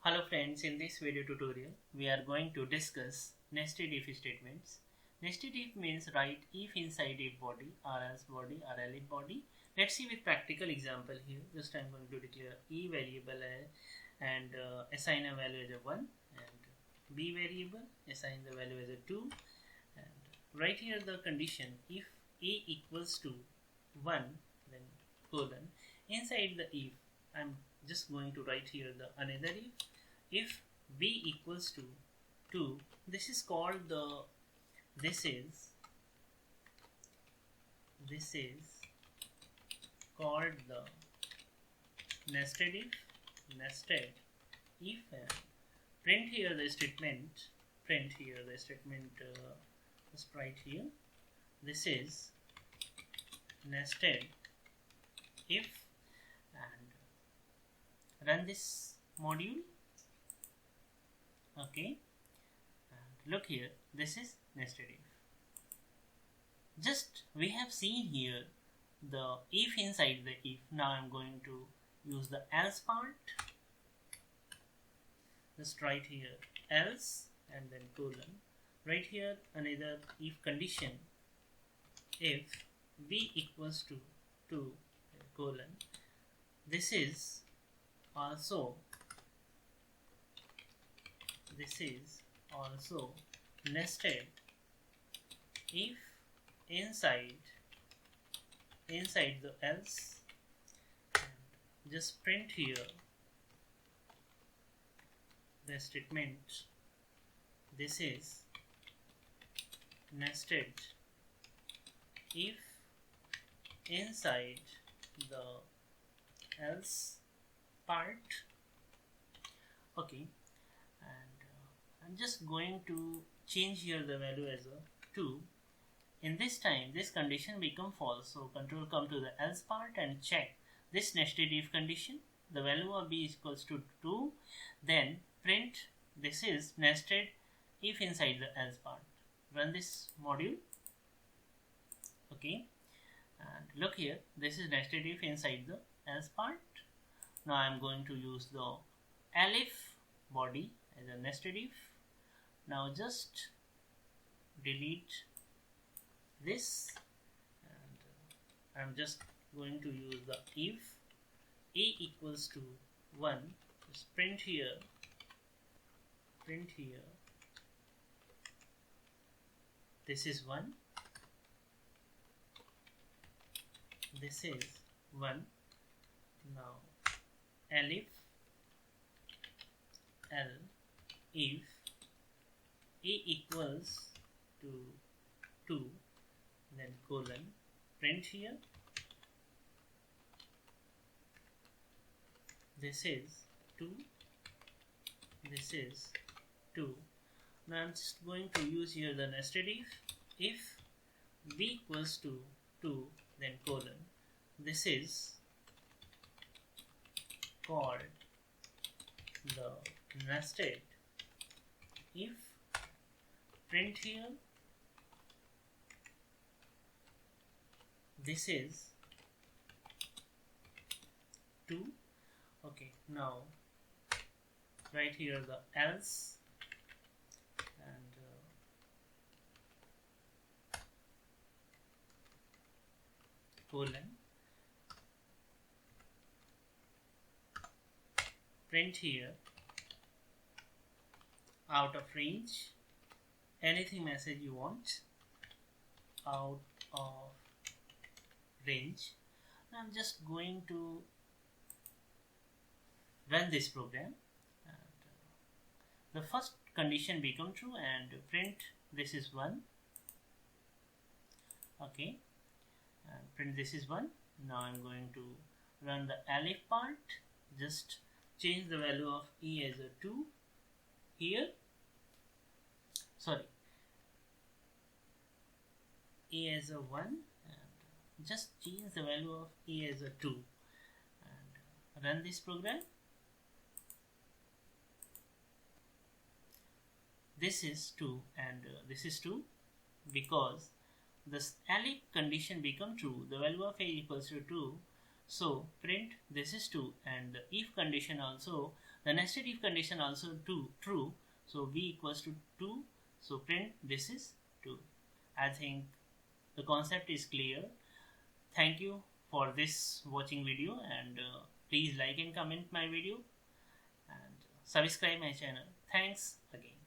Hello friends, in this video tutorial we are going to discuss nested if statements. Nested if means write if inside if body or else body or else body. Let's see with practical example here. Just I am going to declare e variable and assign a value as a 1 and b variable assign the value as a 2 and write here the condition if a equals to 1 then colon inside the if I'm just going to write here the another if b equals to 2. This is called the this is called the nested if and print here the statement just write here this is nested if and run this module. Okay, and look here, this is nested if. Just we have seen here the if inside the if. Now I'm going to use the else part. Just write here else and then colon. Write here another if condition if b equals to 2 colon. This is also nested if inside the else and just print here the statement this is nested if inside the else part. Okay, and I'm just going to change here the value as a 2. In this time this condition become false, so control come to the else part and check this nested if condition. The value of b is equals to 2, then print this is nested if inside the else part. Run this module. Okay, and look here, this is nested if inside the else part. Now I am going to use the elif body as a nested if. Now just delete this and I'm just going to use the if a equals to 1. Just print here this is 1, this is 1. Now elif if a equals to 2 then colon print here this is 2, this is 2. Now I'm just going to use here the nested if b equals to 2 then colon. This is called the nested if. Print here this is 2. Okay, now write here the else and colon. Print here out of range anything message you want, out of range. I'm just going to run this program and the first condition become true and print this is 1. Okay, and print this is 1. Now I'm going to run the elif part. Just change the value of e as a 2 here, sorry, e as a 1 and just change the value of e as a 2 and run this program. This is 2 and this is 2 because this elif condition become true. The value of a equals to 2, So print this is 2, and the if condition also The nested if condition also true. So v equals to 2. So print this is 2. I think the concept is clear. Thank you for this watching video, and please like and comment my video and subscribe my channel. Thanks again.